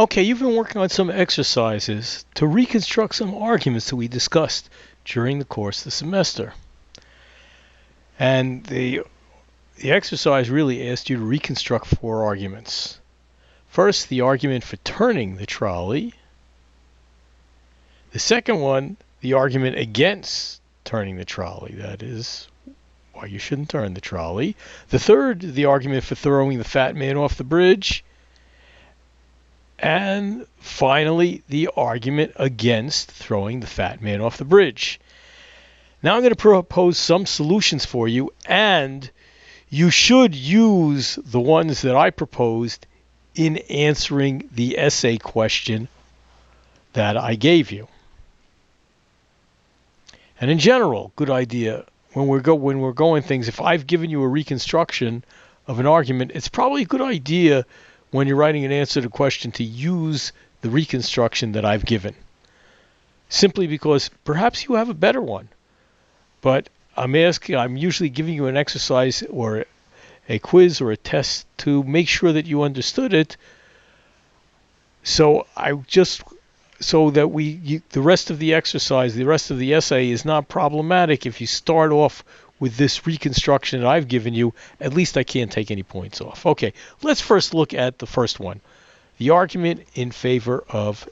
Okay, you've been working on some exercises to reconstruct some arguments that we discussed during the course of the semester. And the exercise really asked you to reconstruct 4 arguments. First, the argument for turning the trolley. The second one, the argument against turning the trolley. That is, why you shouldn't turn the trolley. The third, the argument for throwing the fat man off the bridge. And finally, the argument against throwing the fat man off the bridge. Now I'm going to propose some solutions for you, and you should use the ones that I proposed in answering the essay question that I gave you. And in general, good idea, when we're going things, if I've given you a reconstruction of an argument, it's probably a good idea when you're writing an answer to the question to use the reconstruction that I've given. Simply because perhaps you have a better one. But I'm usually giving you an exercise or a quiz or a test to make sure that you understood it. So the rest of the exercise, the rest of the essay is not problematic if you start off with this reconstruction that I've given you. At least I can't take any points off. Okay, let's first look at the first one. The argument in favor of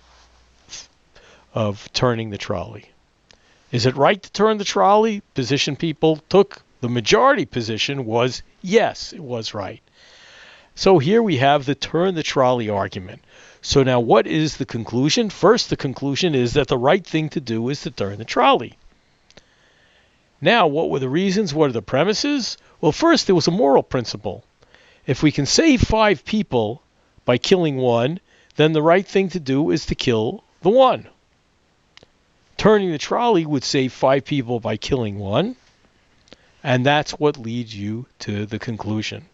turning the trolley. Is it right to turn the trolley? Position people took. The majority position was yes, it was right. So here we have the turn the trolley argument. So now what is the conclusion? First, the conclusion is that the right thing to do is to turn the trolley. Now, what were the reasons? What are the premises? Well, first, there was a moral principle. If we can save 5 people by killing one, then the right thing to do is to kill the one. Turning the trolley would save 5 people by killing one, and that's what leads you to the conclusion.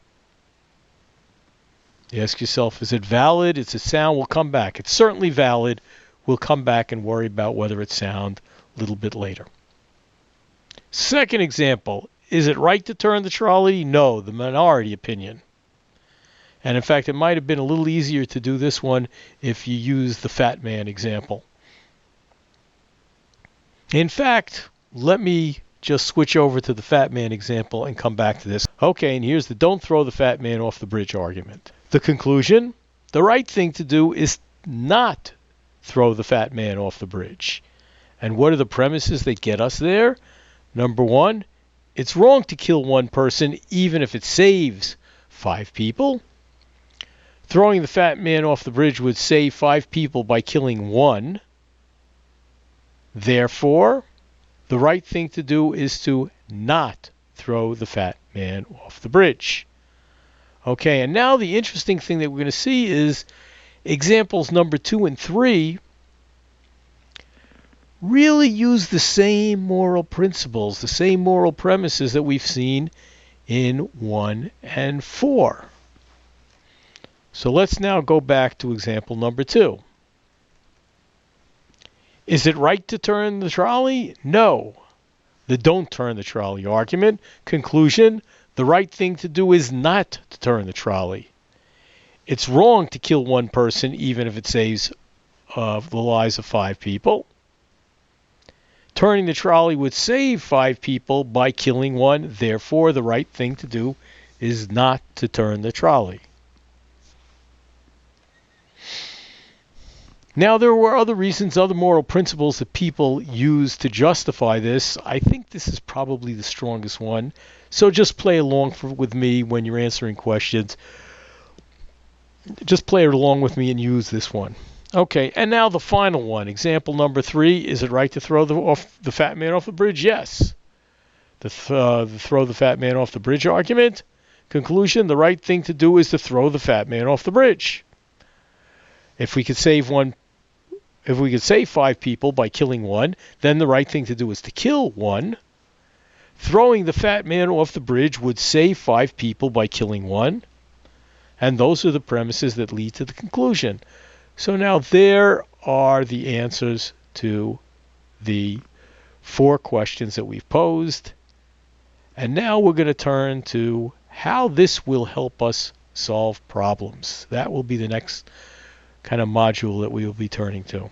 You ask yourself, is it valid? It's a sound. We'll come back. It's certainly valid. We'll come back and worry about whether it's sound a little bit later. Second example, is it right to turn the trolley? No, the minority opinion. And in fact, it might have been a little easier to do this one if you use the fat man example. In fact, let me just switch over to the fat man example and come back to this. Okay, and here's the don't throw the fat man off the bridge argument. The conclusion, the right thing to do is not throw the fat man off the bridge. And what are the premises that get us there? Number 1, it's wrong to kill one person even if it saves 5 people. Throwing the fat man off the bridge would save 5 people by killing one. Therefore, the right thing to do is to not throw the fat man off the bridge. Okay, and now the interesting thing that we're going to see is examples number 2 and 3 really use the same moral principles, the same moral premises that we've seen in 1 and 4. So let's now go back to example number 2. Is it right to turn the trolley? No. The don't turn the trolley argument. Conclusion, the right thing to do is not to turn the trolley. It's wrong to kill one person even if it saves the lives of 5 people. Turning the trolley would save 5 people by killing one. Therefore, the right thing to do is not to turn the trolley. Now, there were other reasons, other moral principles that people use to justify this. I think this is probably the strongest one. So just play along with me when you're answering questions. Just play it along with me and use this one. Okay, and now the final one. Example number 3, is it right to throw the fat man off the bridge? Yes. The throw the fat man off the bridge argument. Conclusion, the right thing to do is to throw the fat man off the bridge. If we could save 5 people by killing one, then the right thing to do is to kill one. Throwing the fat man off the bridge would save 5 people by killing one. And those are the premises that lead to the conclusion. So now there are the answers to the 4 questions that we've posed. And now we're going to turn to how this will help us solve problems. That will be the next kind of module that we will be turning to.